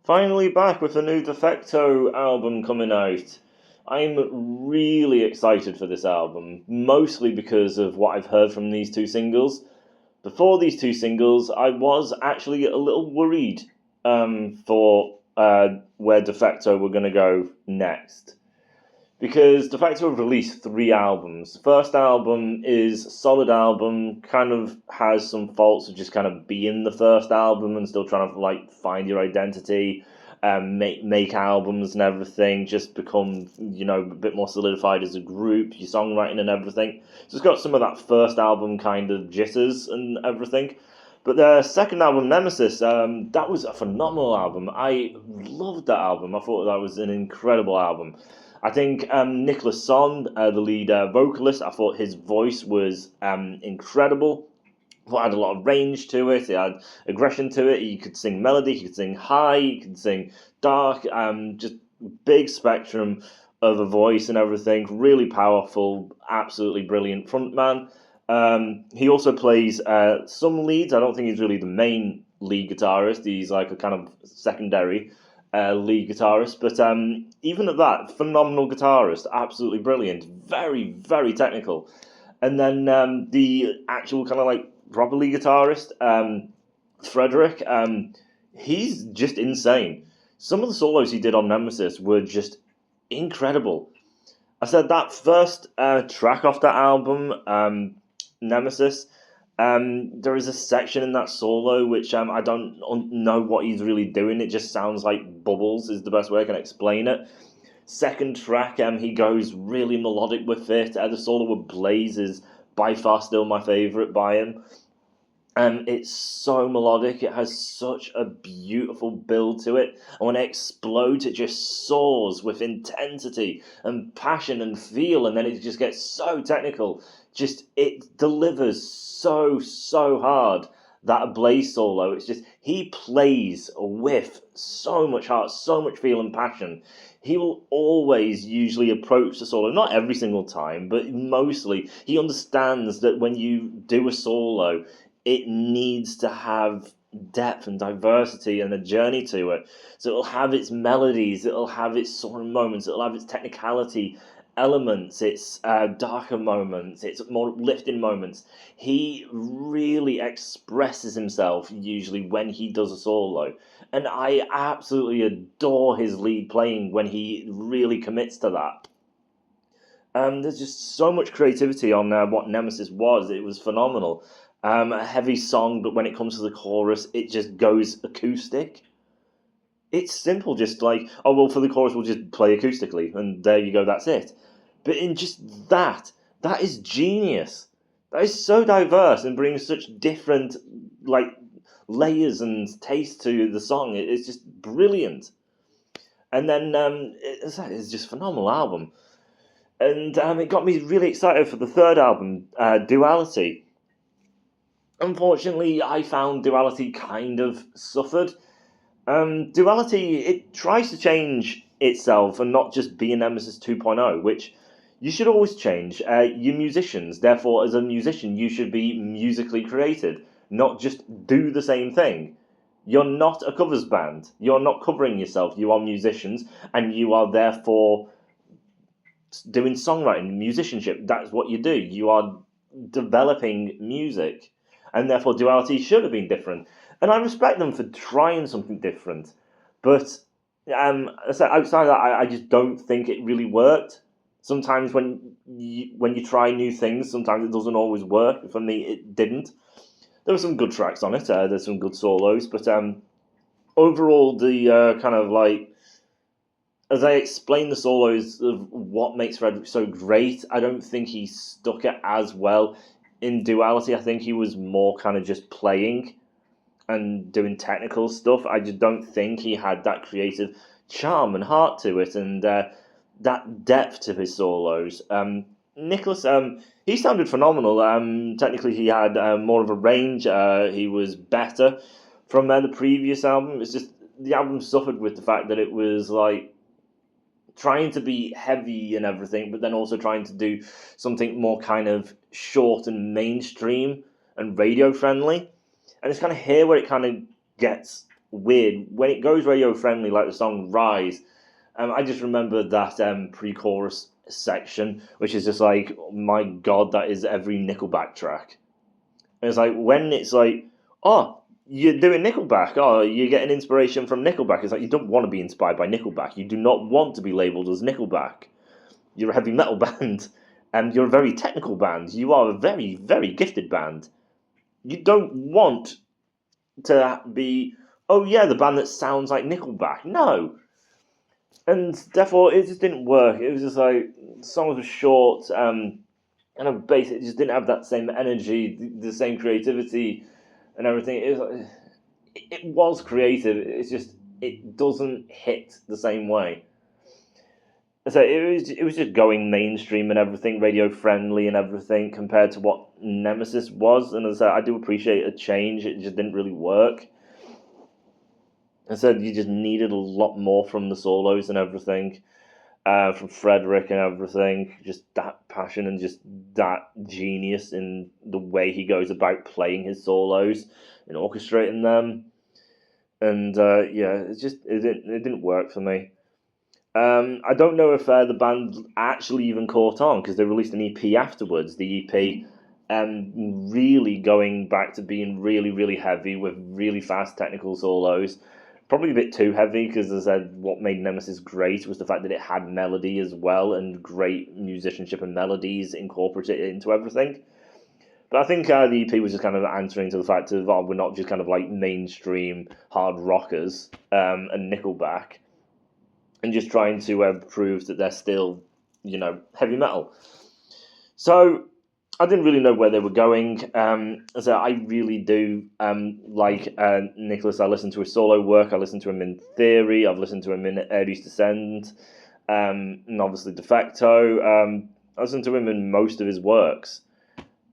Finally back with a new Defecto album coming out. I'm really excited for this album, mostly because of what I've heard from these two singles. Before these two singles, I was actually a little worried for where Defecto were going to go next. Because Defecto have released three albums. The first album is a solid album, kind of has some faults of just kind of being the first album and still trying to find your identity, make albums and everything, just become a bit more solidified as a group, your songwriting and everything. So it's got some of that first album kind of jitters and everything. But their second album, Nemesis, that was a phenomenal album. I loved that album. I thought that was an incredible album. I think Nicholas Son, the lead vocalist, I thought his voice was incredible. I thought it had a lot of range to it. It had aggression to it. He could sing melody, he could sing high, he could sing dark. Just big spectrum of a voice and everything. Really powerful, absolutely brilliant frontman. He also plays some leads. I don't think he's really the main lead guitarist. He's like a kind of secondary lead guitarist. But even at that, phenomenal guitarist, absolutely brilliant, very, very technical. And then the actual kind of proper lead guitarist, Frederick, he's just insane. Some of the solos he did on Nemesis were just incredible. I said that first track off that album, Nemesis, there is a section in that solo which I don't know what he's really doing. It just sounds like bubbles is the best way I can explain it. Second track, he goes really melodic with it. The solo with Blaze is by far still my favourite by him. It's so melodic. It has such a beautiful build to it. And when it explodes, it just soars with intensity and passion and feel. And then it just gets so technical. Just, it delivers so hard. That Blaze solo, it's just, he plays with so much heart, so much feel and passion. He will always usually approach the solo, not every single time, but mostly. He understands that when you do a solo, it needs to have depth and diversity and a journey to it. So it'll have its melodies, it'll have its soaring moments, it'll have its technicality elements, its darker moments, its more lifting moments. He really expresses himself usually when he does a solo. And I absolutely adore his lead playing when he really commits to that. There's just so much creativity on what Nemesis was. It was phenomenal. A heavy song, but when it comes to the chorus, it just goes acoustic. It's simple, just like, oh, well, for the chorus, we'll just play acoustically, and there you go, that's it. But in just that is genius. That is so diverse and brings such different, layers and taste to the song. It's just brilliant. And then it's just a phenomenal album. And it got me really excited for the third album, Duality. Unfortunately, I found Duality kind of suffered. Duality, it tries to change itself and not just be a Nemesis 2.0, which you should always change. You're musicians, therefore, as a musician, you should be musically created, not just do the same thing. You're not a covers band. You're not covering yourself. You are musicians, and you are therefore doing songwriting, musicianship. That's what you do. You are developing music, and therefore Duality should have been different. And I respect them for trying something different, but outside of that, I just don't think it really worked. Sometimes when you try new things, sometimes it doesn't always work. For me, it didn't. There were some good tracks on it. There's some good solos, but overall, the kind of as I explained the solos of what makes Frederick so great, I don't think he stuck it as well in Duality. I think he was more kind of just playing and doing technical stuff. I just don't think he had that creative charm and heart to it, and that depth to his solos. Nicholas, he sounded phenomenal. Technically, he had more of a range. He was better from the previous album. It's just the album suffered with the fact that it was trying to be heavy and everything, but then also trying to do something more kind of short and mainstream and radio friendly. And it's kind of here where it kind of gets weird. When it goes radio friendly, like the song Rise, I just remember that pre-chorus section, which is just like, oh my god, that is every Nickelback track. And it's like, when it's like, oh, you're doing Nickelback, oh, you're getting inspiration from Nickelback. It's like, you don't want to be inspired by Nickelback. You do not want to be labelled as Nickelback. You're a heavy metal band, and you're a very technical band. You are a very, very gifted band. You don't want to be, oh yeah, the band that sounds like Nickelback. No. And therefore, it just didn't work. It was just like, the songs were short, kind of basic, it just didn't have that same energy, the same creativity and everything. It was creative, it's just, it doesn't hit the same way. So it was just going mainstream and everything, radio friendly and everything, compared to what Nemesis was. And as I said, I do appreciate a change. It just didn't really work. I said you just needed a lot more from the solos and everything, from Frederick and everything. Just that passion and just that genius in the way he goes about playing his solos and orchestrating them. And yeah, it didn't work for me. I don't know if the band actually even caught on, because they released an EP afterwards. The EP really going back to being really, really heavy with really fast technical solos. Probably a bit too heavy, because as I said, what made Nemesis great was the fact that it had melody as well, and great musicianship and melodies incorporated into everything. But I think the EP was just kind of answering to the fact of, oh, we're not just kind of like mainstream hard rockers and Nickelback, and just trying to prove that they're still, heavy metal. So I didn't really know where they were going. So I really do like Nicholas. I listened to his solo work. I listened to him in Theory. I've listened to him in Airbus Descend, and obviously Defecto. I listened to him in most of his works.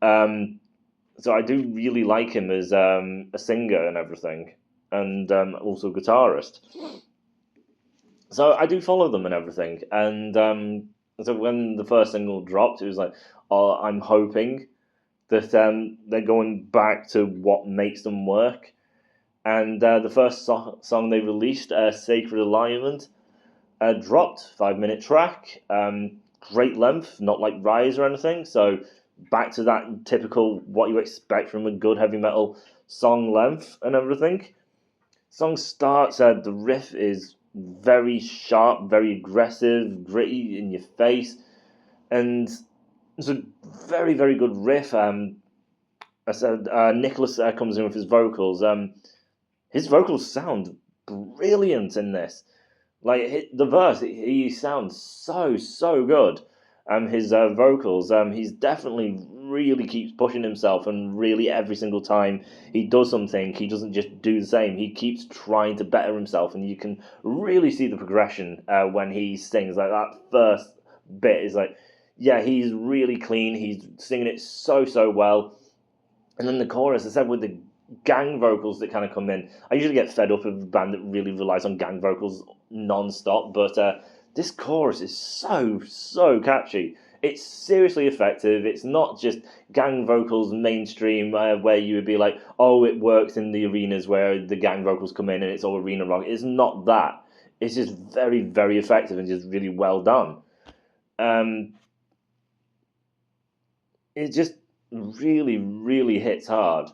So I do really like him as a singer and everything, and also guitarist. So I do follow them and everything, and so when the first single dropped, it was like, oh, I'm hoping that they're going back to what makes them work. And the first song they released, Sacred Alignment, dropped, 5-minute track, great length, not like Rise or anything, so back to that typical what you expect from a good heavy metal song length and everything. Song starts, the riff is very sharp, very aggressive, gritty in your face, and it's a very, very good riff. I said Nicholas comes in with his vocals. His vocals sound brilliant in this. Like the verse, he sounds so good. His vocals, he's definitely really keeps pushing himself, and really every single time he does something, he doesn't just do the same. He keeps trying to better himself, and you can really see the progression when he sings. Like that first bit is like, yeah, he's really clean. He's singing it so well, and then the chorus, I said, with the gang vocals that kind of come in. I usually get fed up with a band that really relies on gang vocals non-stop, but this chorus is so catchy. It's seriously effective. It's not just gang vocals mainstream where you would be like, oh, it works in the arenas where the gang vocals come in and it's all arena rock. It's not that. It's just very, very effective and just really well done. It just really hits hard.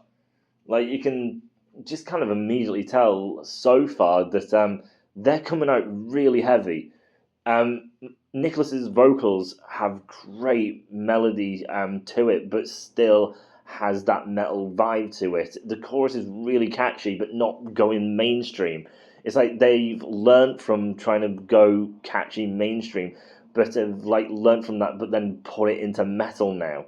Like, you can just kind of immediately tell so far that they're coming out really heavy. Nicholas's vocals have great melody to it, but still has that metal vibe to it. The chorus is really catchy, but not going mainstream. It's like they've learned from trying to go catchy mainstream, but have like learned from that, but then put it into metal now.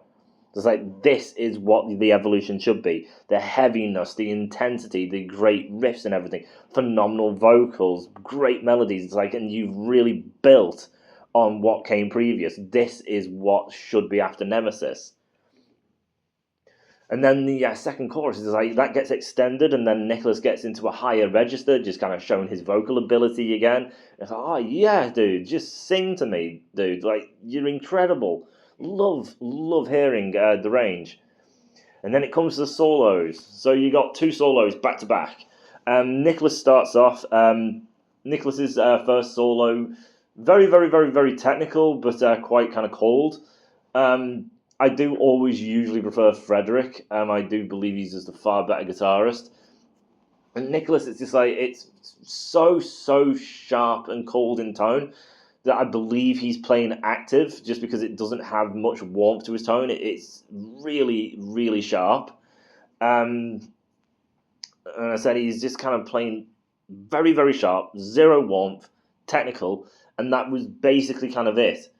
It's like, this is what the evolution should be. The heaviness, the intensity, the great riffs and everything. Phenomenal vocals, great melodies. It's like, and you've really built on what came previous. This is what should be after Nemesis. And then the second chorus is like, that gets extended, and then Nicholas gets into a higher register, just kind of showing his vocal ability again. It's like, oh yeah, dude, just sing to me, dude. Like, you're incredible. Love hearing the range. And then it comes to the solos. So you got two solos back to back. Nicholas starts off. Nicholas's first solo, very, very, very, very technical, but quite kind of cold. I do always usually prefer Frederick. I do believe he's just a far better guitarist. And Nicholas, it's just like, it's so, so sharp and cold in tone that I believe he's playing active just because it doesn't have much warmth to his tone. It's really, really sharp. And I said he's just kind of playing very, very sharp, zero warmth, technical, and that was basically kind of it.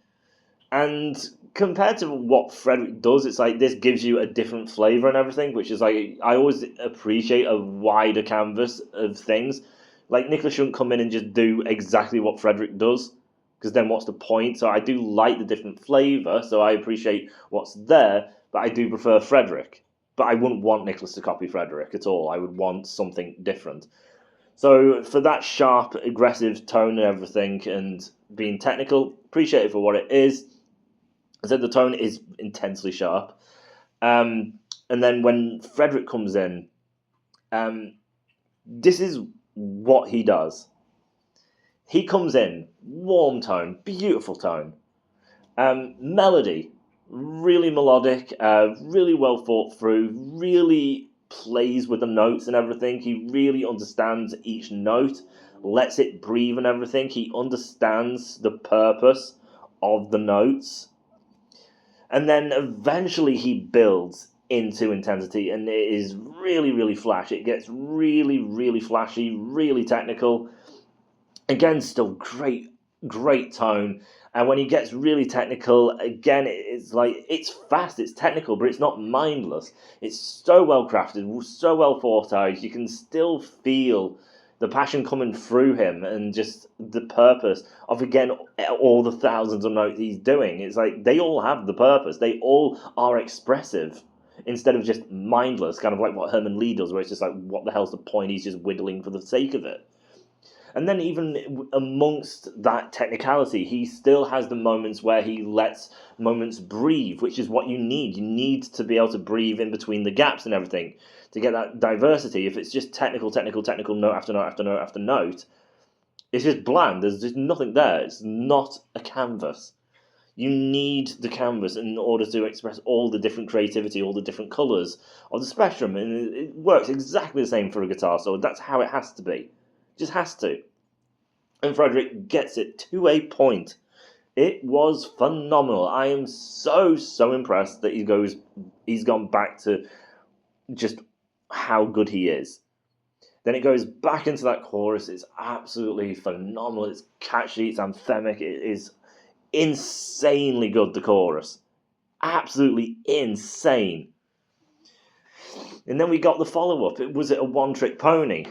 And compared to what Frederick does, it's like this gives you a different flavor and everything, which is like I always appreciate a wider canvas of things. Like Nicholas shouldn't come in and just do exactly what Frederick does, because then what's the point? So I do like the different flavor, so I appreciate what's there, but I do prefer Frederick. But I wouldn't want Nicholas to copy Frederick at all. I would want something different. So for that sharp, aggressive tone and everything, and being technical, appreciate it for what it is. I said the tone is intensely sharp. And then when Frederick comes in, this is what he does. He comes in, warm tone, beautiful tone. Melody, really melodic, really well thought through, really plays with the notes and everything. He really understands each note, lets it breathe and everything. He understands the purpose of the notes. And then eventually he builds into intensity, and it is really, really flash. It gets really, really flashy, really technical. Again, still great, great tone. And when he gets really technical, again, it's like, it's fast, it's technical, but it's not mindless. It's so well crafted, so well thought out. You can still feel the passion coming through him and just the purpose of, again, all the thousands of notes he's doing. It's like they all have the purpose. They all are expressive instead of just mindless, kind of like what Herman Lee does, where it's just like, what the hell's the point? He's just whittling for the sake of it. And then even amongst that technicality, he still has the moments where he lets moments breathe, which is what you need. You need to be able to breathe in between the gaps and everything to get that diversity. If it's just technical, note after note after note after note, it's just bland. There's just nothing there. It's not a canvas. You need the canvas in order to express all the different creativity, all the different colours of the spectrum. And it works exactly the same for a guitar solo. That's how it has to be. Just has to. And Frederick gets it to a point. It was phenomenal. I am so, so impressed that he's gone back to just how good he is. Then it goes back into that chorus. It's absolutely phenomenal. It's catchy, it's anthemic, it is insanely good, the chorus. Absolutely insane. And then we got the follow-up. Was it a one-trick pony?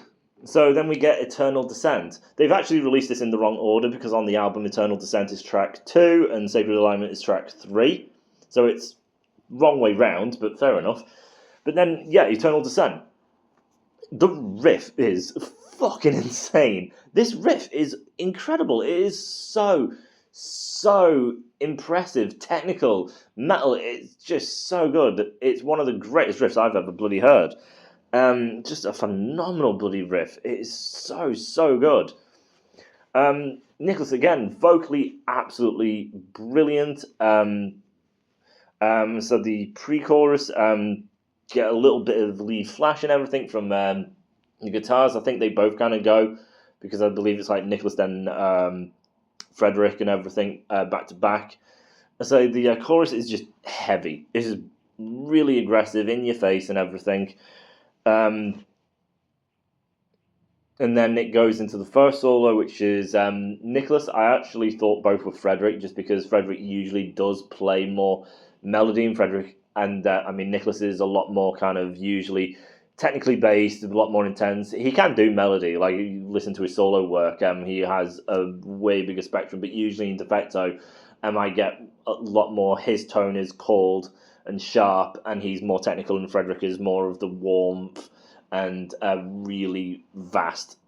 So then we get Eternal Descent. They've actually released this in the wrong order because on the album Eternal Descent is track 2 and Sacred Alignment is track 3. So it's wrong way round, but fair enough. But then, yeah, Eternal Descent. The riff is fucking insane. This riff is incredible. It is so, so impressive, technical, metal. It's just so good. It's one of the greatest riffs I've ever bloody heard. Just a phenomenal bloody riff. It is so, so good. Nicholas, again, vocally absolutely brilliant. So the pre-chorus, get a little bit of lead flash and everything from the guitars. I think they both kind of go, because I believe it's like Nicholas then Frederick and everything back to back. So the chorus is just heavy. It is really aggressive, in your face and everything. And then it goes into the first solo, which is Nicholas. I actually thought both were Frederick, just because Frederick usually does play more melody, and Nicholas is a lot more kind of usually technically based, a lot more intense. He can do melody, like you listen to his solo work. He has a way bigger spectrum, but usually in Defecto, I get a lot more. His tone is cold and sharp, and he's more technical, and Frederick is more of the warmth and a really vast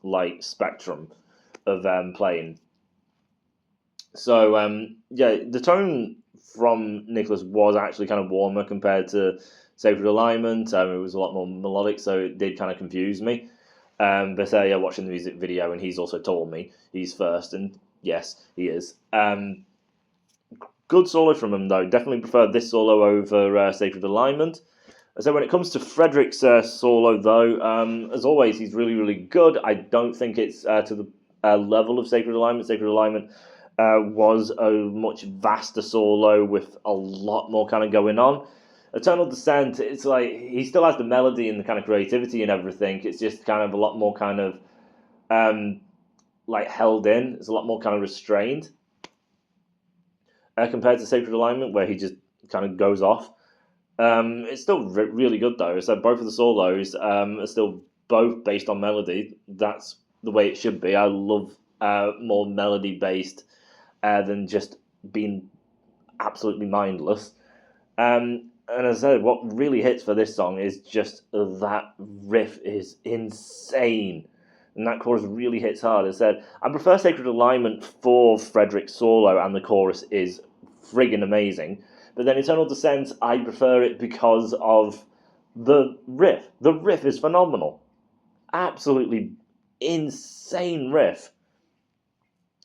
light spectrum of playing. So yeah, the tone from Nicholas was actually kind of warmer compared to Sacred Alignment. It was a lot more melodic, so it did kind of confuse me. But yeah, watching the music video, and he's also told me he's first, and yes, he is. Good solo from him, though. Definitely preferred this solo over Sacred Alignment. So when it comes to Frederick's solo, though, as always, he's really, really good. I don't think it's to the level of Sacred Alignment. Sacred Alignment was a much vaster solo with a lot more kind of going on. Eternal Descent, it's like he still has the melody and the kind of creativity and everything. It's just kind of a lot more kind of like held in. It's a lot more kind of restrained compared to Sacred Alignment, where he just kind of goes off. It's still really good though. So both of the solos are still both based on melody. That's the way it should be. I love more melody based than just being absolutely mindless. And as I said, what really hits for this song is just that riff is insane. And that chorus really hits hard. As I said, I prefer Sacred Alignment for Frederick's solo, and the chorus is friggin' amazing. But then Eternal Descent, I prefer it because of the riff. The riff is phenomenal. Absolutely insane riff.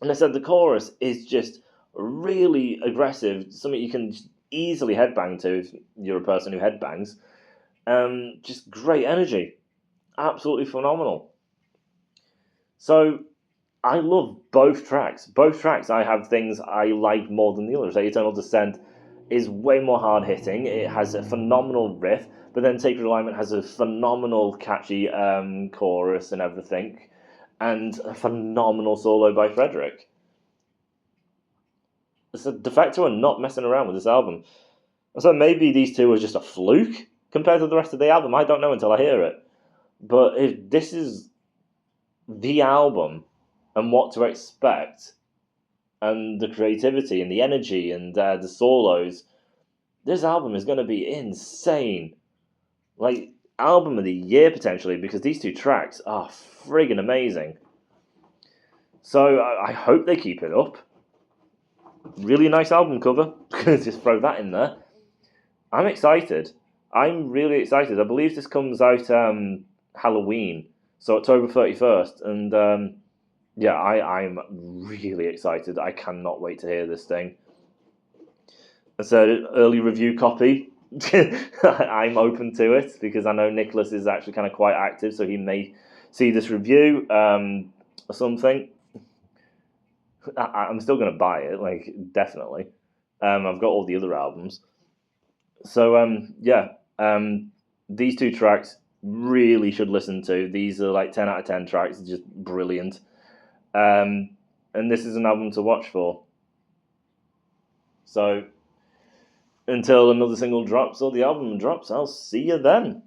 And I said the chorus is just really aggressive, something you can easily headbang to if you're a person who headbangs. Just great energy. Absolutely phenomenal. So I love both tracks. Both tracks I have things I like more than the others. Eternal Descent is way more hard hitting. It has a phenomenal riff, but then Sacred Alignment has a phenomenal catchy chorus and everything, and a phenomenal solo by Frederick. So Defecto are not messing around with this album. So maybe these two are just a fluke compared to the rest of the album. I don't know until I hear it. But if this is the album and what to expect, and the creativity and the energy and the solos, this album is going to be insane. Like, album of the year potentially, because these two tracks are friggin' amazing. So I hope they keep it up. Really nice album cover. Just throw that in there. I'm excited. I'm really excited. I believe this comes out Halloween, so October 31st. And yeah, I'm really excited. I cannot wait to hear this thing. I said early review copy. I'm open to it because I know Nicholas is actually kind of quite active, so he may see this review or something. I'm still going to buy it, like, definitely. I've got all the other albums. So, yeah, these two tracks really should listen to. These are like 10 out of 10 tracks, just brilliant. And this is an album to watch for. So, until another single drops or the album drops, I'll see you then.